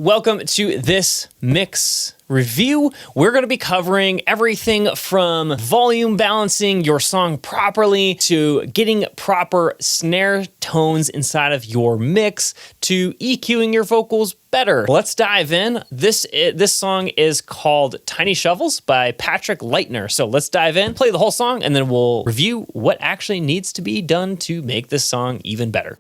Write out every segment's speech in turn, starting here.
Welcome to this mix review. We're going to be covering everything from volume balancing your song properly to getting proper snare tones inside of your mix to EQing your vocals better. Let's dive in. This song is called Tiny Shovels by Patrick Leitner. So let's dive in, play the whole song, and then we'll review what actually needs to be done to make this song even better.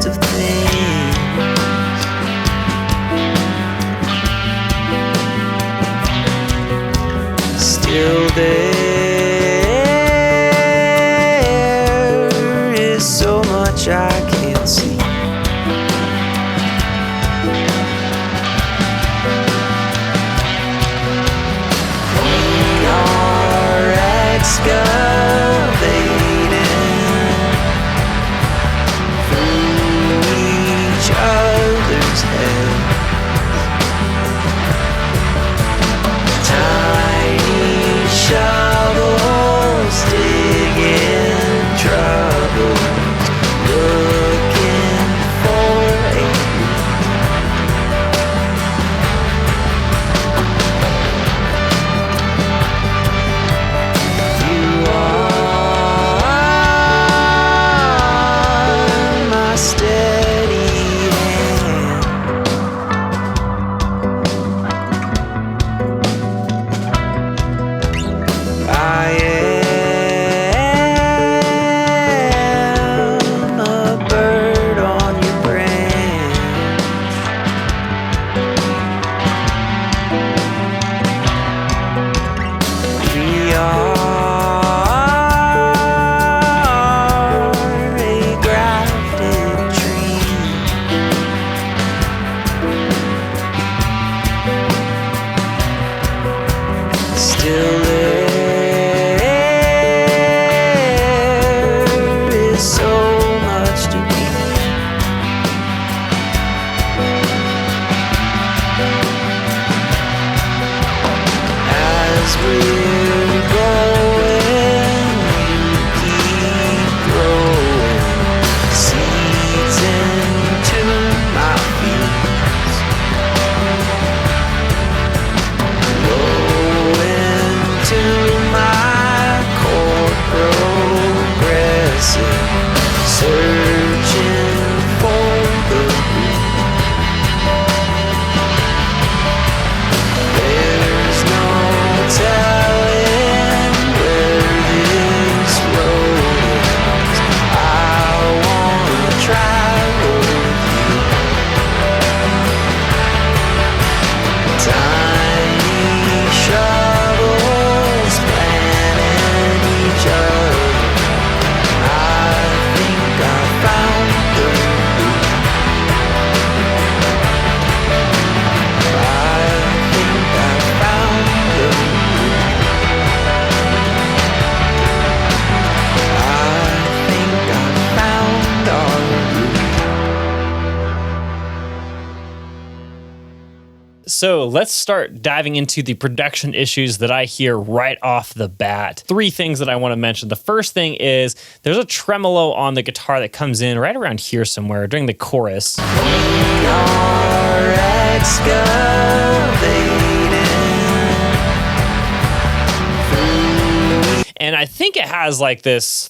Of things. Still there is so much I can't see. We are excavating others' heads. Tiny shovels digging troubles, looking for a you are my steady. I am a bird on your branch. We are a grafted tree. Still so much to be. As we're going, you keep growing seeds into my fields, grow into my core progressive. Searching for the root. There's no telling where this road ends. I wanna travel with you. Tiny shovels planting each other. So let's start diving into the production issues that I hear right off the bat. 3 things that I want to mention. The first thing is there's a tremolo on the guitar that comes in right around here somewhere during the chorus. We are excavating. And I think it has like this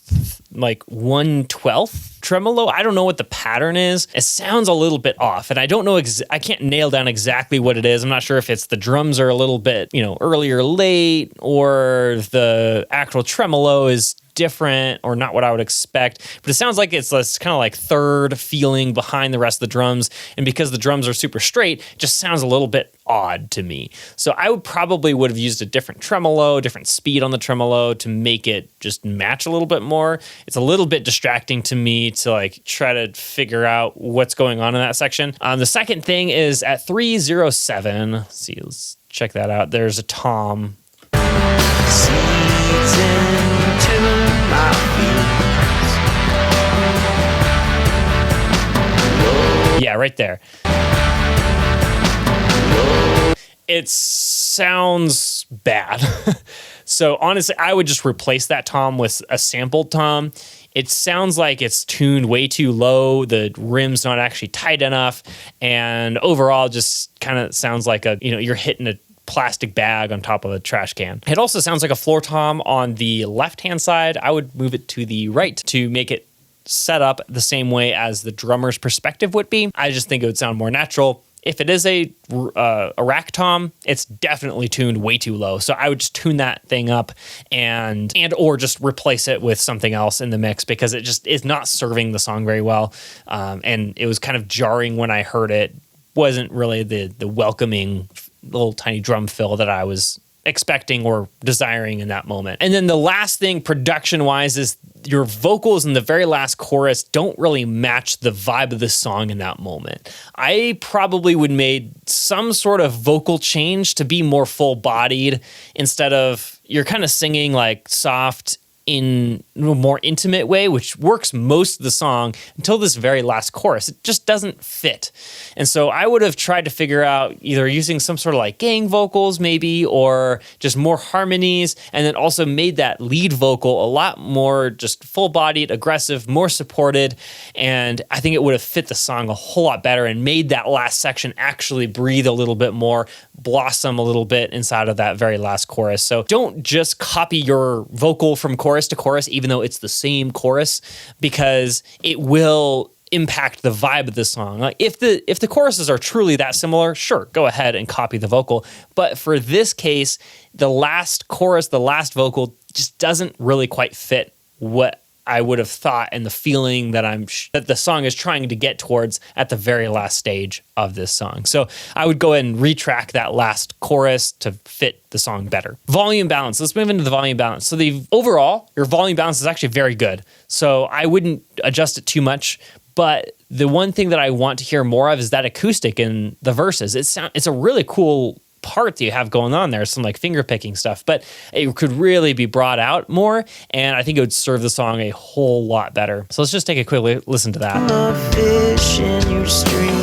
like 1/12 tremolo. I don't know what the pattern is. It sounds a little bit off, and I don't know, I can't nail down exactly what it is. I'm not sure if it's the drums are a little bit, early or late, or the actual tremolo is different or not what I would expect, but it sounds like it's this kind of like third feeling behind the rest of the drums, and because the drums are super straight, it just sounds a little bit odd to me. So I would have used a different tremolo, different speed on the tremolo to make it just match a little bit more. It's a little bit distracting to me to like try to figure out what's going on in that section. The second thing is at 307. Let's see, let's check that out. There's a tom. Yeah, right there. It sounds bad. So honestly, I would just replace that tom with a sampled tom. It sounds like it's tuned way too low. The rim's not actually tight enough. And overall just kind of sounds like you're hitting a plastic bag on top of a trash can. It also sounds like a floor tom on the left-hand side. I would move it to the right to make it set up the same way as the drummer's perspective would be. I just think it would sound more natural. If it is a rack tom, it's definitely tuned way too low. So I would just tune that thing up and or just replace it with something else in the mix, because it just is not serving the song very well. And it was kind of jarring when I heard it. Wasn't really the welcoming little tiny drum fill that I was expecting or desiring in that moment. And then the last thing production-wise is your vocals in the very last chorus don't really match the vibe of the song in that moment. I probably would made some sort of vocal change to be more full-bodied instead of you're kind of singing like soft in a more intimate way, which works most of the song until this very last chorus. It just doesn't fit. And so I would have tried to figure out either using some sort of like gang vocals maybe, or just more harmonies, and then also made that lead vocal a lot more just full-bodied, aggressive, more supported. And I think it would have fit the song a whole lot better and made that last section actually breathe a little bit more, blossom a little bit inside of that very last chorus. So don't just copy your vocal from chorus to chorus, even though it's the same chorus, because it will impact the vibe of the song. Like if the choruses are truly that similar, sure, go ahead and copy the vocal. But for this case, the last chorus, the last vocal just doesn't really quite fit what I would have thought and the feeling that that the song is trying to get towards at the very last stage of this song. So I would go ahead and retrack that last chorus to fit the song better. Volume balance. Let's move into the volume balance. So overall, your volume balance is actually very good. So I wouldn't adjust it too much. But the one thing that I want to hear more of is that acoustic in the verses. It's a really cool part that you have going on there, some like finger picking stuff, but it could really be brought out more, and I think it would serve the song a whole lot better. So let's just take a quick listen to that. A fish in your stream.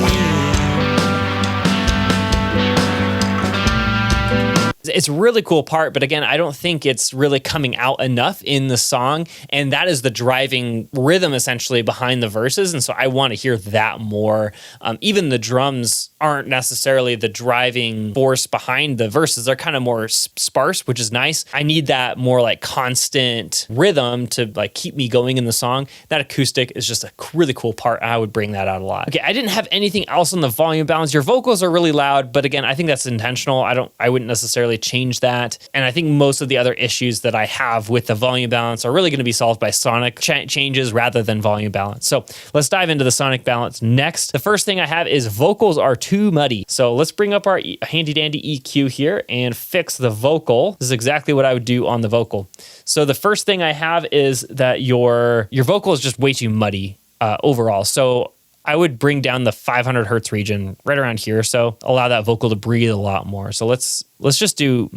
It's a really cool part, but again, I don't think it's really coming out enough in the song, and that is the driving rhythm essentially behind the verses, and so I want to hear that more. Even the drums aren't necessarily the driving force behind the verses. They're kind of more sparse, which is nice. I need that more like constant rhythm to like keep me going in the song. That acoustic is just a really cool part. I would bring that out a lot. Okay, I didn't have anything else on the volume balance. Your vocals are really loud, but again, I think that's intentional. I wouldn't necessarily change that. And I think most of the other issues that I have with the volume balance are really going to be solved by sonic changes rather than volume balance. So let's dive into the sonic balance next. The first thing I have is vocals are too muddy. So let's bring up our handy dandy EQ here and fix the vocal. This is exactly what I would do on the vocal. So the first thing I have is that your vocal is just way too muddy overall. So I would bring down the 500 hertz region right around here. So allow that vocal to breathe a lot more. So let's just do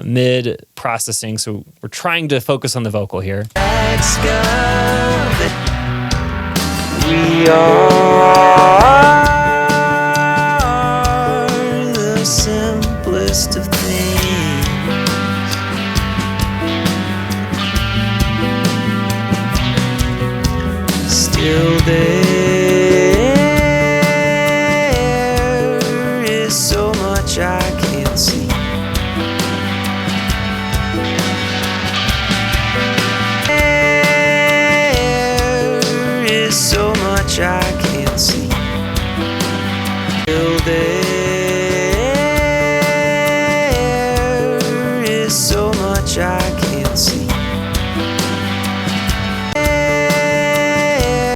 mid processing. So we're trying to focus on the vocal here. We are the simplest of things. Still there is so much I can't see. There there is so much I can't see.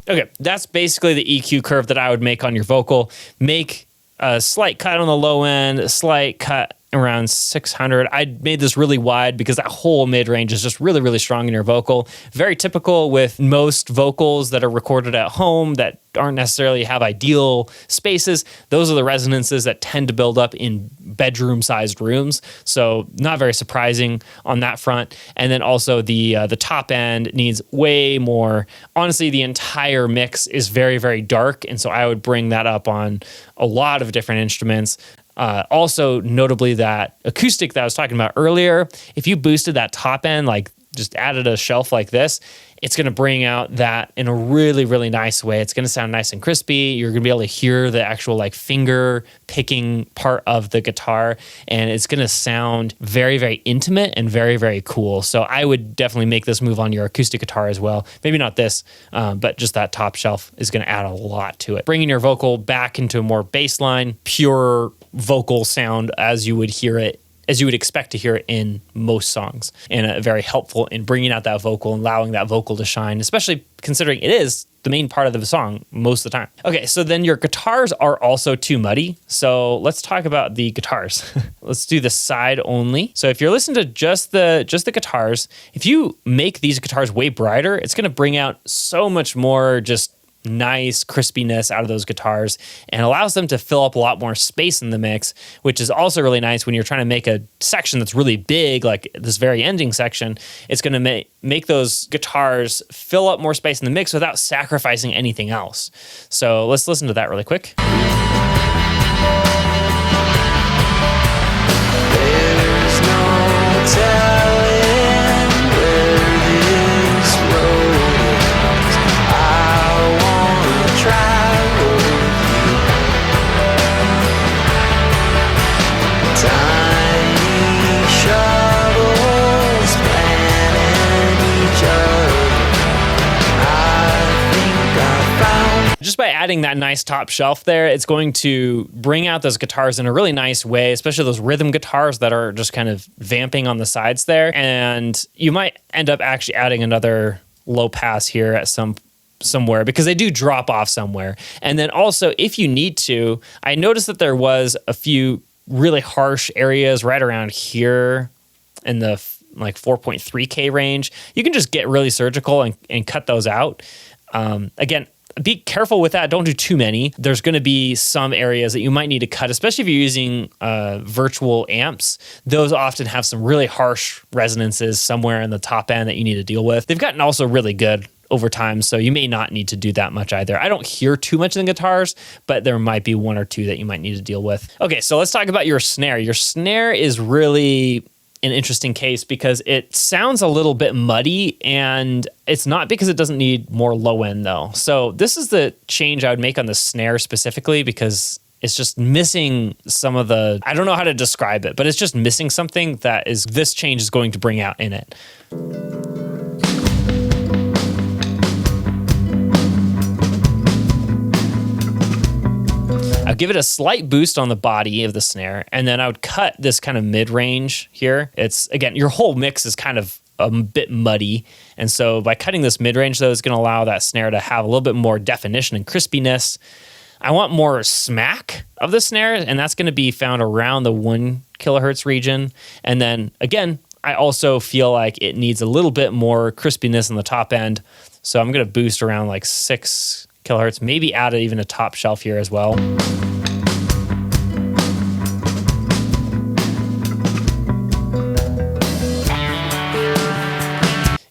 Okay, that's basically the EQ curve that I would make on your vocal. Make a slight cut on the low end, a slight cut around 600. I made this really wide because that whole mid-range is just really, really strong in your vocal. Very typical with most vocals that are recorded at home that aren't necessarily have ideal spaces. Those are the resonances that tend to build up in bedroom-sized rooms. So not very surprising on that front. And then also the top end needs way more. Honestly, the entire mix is very, very dark. And so I would bring that up on a lot of different instruments. Also, notably, that acoustic that I was talking about earlier, if you boosted that top end, like just added a shelf like this, it's going to bring out that in a really, really nice way. It's going to sound nice and crispy. You're going to be able to hear the actual like finger picking part of the guitar, and it's going to sound very, very intimate and very, very cool. So I would definitely make this move on your acoustic guitar as well. Maybe not this, but just that top shelf is going to add a lot to it. Bringing your vocal back into a more baseline, pure vocal sound as you would hear it, as you would expect to hear it in most songs, and very helpful in bringing out that vocal and allowing that vocal to shine, especially considering it is the main part of the song most of the time. Okay, so then your guitars are also too muddy. So let's talk about the guitars. Let's do the side only. So if you're listening to just the guitars, if you make these guitars way brighter, it's going to bring out so much more just nice crispiness out of those guitars and allows them to fill up a lot more space in the mix, which is also really nice when you're trying to make a section that's really big, like this very ending section. It's going to make those guitars fill up more space in the mix without sacrificing anything else. So let's listen to that really quick. There's no telling where this road ends. I wanna travel with you. Tiny shuttles planning each other. I think I found. Just by adding that nice top shelf there, it's going to bring out those guitars in a really nice way, especially those rhythm guitars that are just kind of vamping on the sides there. And you might end up actually adding another low pass here at somewhere because they do drop off somewhere. And then also, if you need to, I noticed that there was a few really harsh areas right around here in the like 4.3K range. You can just get really surgical and cut those out. Again, be careful with that. Don't do too many. There's going to be some areas that you might need to cut, especially if you're using virtual amps. Those often have some really harsh resonances somewhere in the top end that you need to deal with. They've gotten also really good over time, so you may not need to do that much either. I don't hear too much in the guitars, but there might be one or two that you might need to deal with. Okay, so let's talk about your snare. Your snare is really an interesting case because it sounds a little bit muddy, and it's not because it doesn't need more low end though. So this is the change I would make on the snare specifically because it's just missing some of the, I don't know how to describe it, but it's just missing something that is this change is going to bring out in it. I'll give it a slight boost on the body of the snare, and then I would cut this kind of mid-range here. It's, again, your whole mix is kind of a bit muddy, and so by cutting this mid-range, though, it's going to allow that snare to have a little bit more definition and crispiness. I want more smack of the snare, and that's going to be found around the 1 kilohertz region. And then, again, I also feel like it needs a little bit more crispiness on the top end, so I'm going to boost around like 6 kilohertz, maybe add even a top shelf here as well.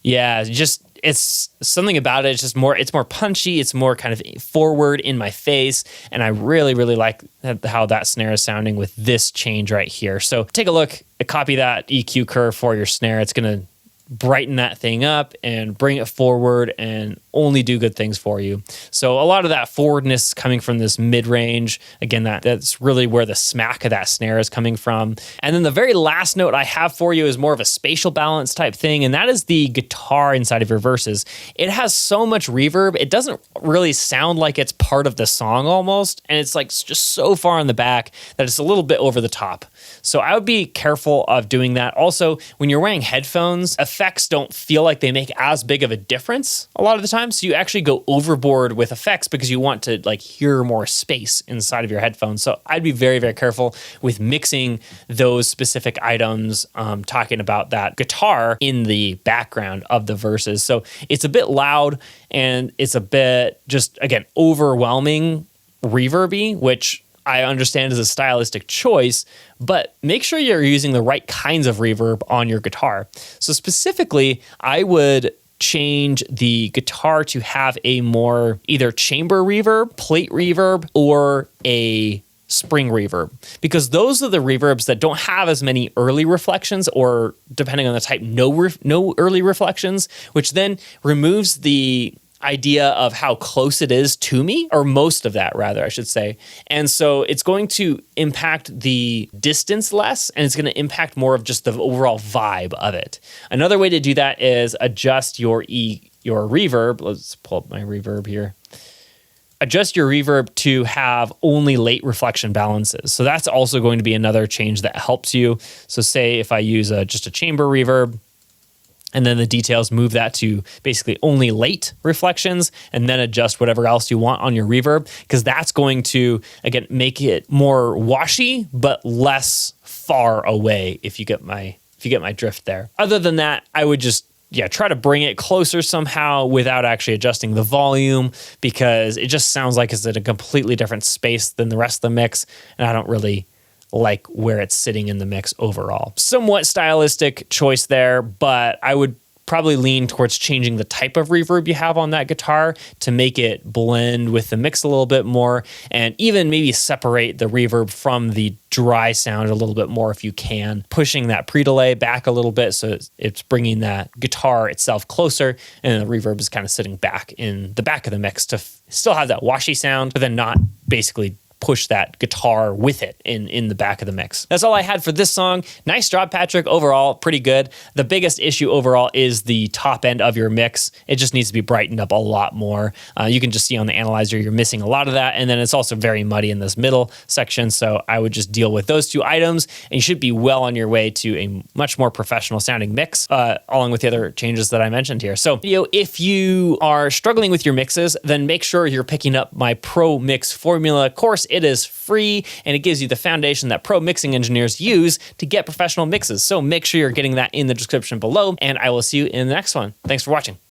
Yeah, just it's something about it. It's just more, it's more punchy. It's more kind of forward in my face. And I really, really like how that snare is sounding with this change right here. So take a look, copy that EQ curve for your snare. It's going to brighten that thing up and bring it forward and only do good things for you. So a lot of that forwardness coming from this mid-range. Again, that's really where the smack of that snare is coming from. And then the very last note I have for you is more of a spatial balance type thing, and that is the guitar inside of your verses. It has so much reverb, it doesn't really sound like it's part of the song almost, and it's like just so far in the back that it's a little bit over the top. So I would be careful of doing that. Also, when you're wearing headphones, effects don't feel like they make as big of a difference a lot of the time. So you actually go overboard with effects because you want to like hear more space inside of your headphones. So I'd be very, very careful with mixing those specific items, talking about that guitar in the background of the verses. So it's a bit loud and it's a bit just, again, overwhelming reverby, which I understand is a stylistic choice, but make sure you're using the right kinds of reverb on your guitar. So specifically, I would change the guitar to have a more either chamber reverb, plate reverb, or a spring reverb, because those are the reverbs that don't have as many early reflections, or depending on the type, no early reflections, which then removes the idea of how close it is to me, or most of that rather, I should say. And so it's going to impact the distance less, and it's going to impact more of just the overall vibe of it. Another way to do that is adjust your reverb. Let's pull up my reverb here. Adjust your reverb to have only late reflection balances. So that's also going to be another change that helps you. So say if I use just a chamber reverb, and then the details, move that to basically only late reflections, and then adjust whatever else you want on your reverb, because that's going to, again, make it more washy, but less far away, if you get my drift there. Other than that, I would just, try to bring it closer somehow without actually adjusting the volume, because it just sounds like it's in a completely different space than the rest of the mix, and I don't really like where it's sitting in the mix overall. Somewhat stylistic choice there, but I would probably lean towards changing the type of reverb you have on that guitar to make it blend with the mix a little bit more, and even maybe separate the reverb from the dry sound a little bit more if you can, pushing that pre-delay back a little bit so it's bringing that guitar itself closer, and the reverb is kind of sitting back in the back of the mix to still have that washy sound, but then not basically push that guitar with it in the back of the mix. That's all I had for this song. Nice job, Patrick. Overall, pretty good. The biggest issue overall is the top end of your mix. It just needs to be brightened up a lot more. You can just see on the analyzer you're missing a lot of that, and then it's also very muddy in this middle section, so I would just deal with those two items, and you should be well on your way to a much more professional sounding mix, along with the other changes that I mentioned here. So, if you are struggling with your mixes, then make sure you're picking up my Pro Mix Formula course. It is free, and it gives you the foundation that pro mixing engineers use to get professional mixes. So make sure you're getting that in the description below, and I will see you in the next one. Thanks for watching.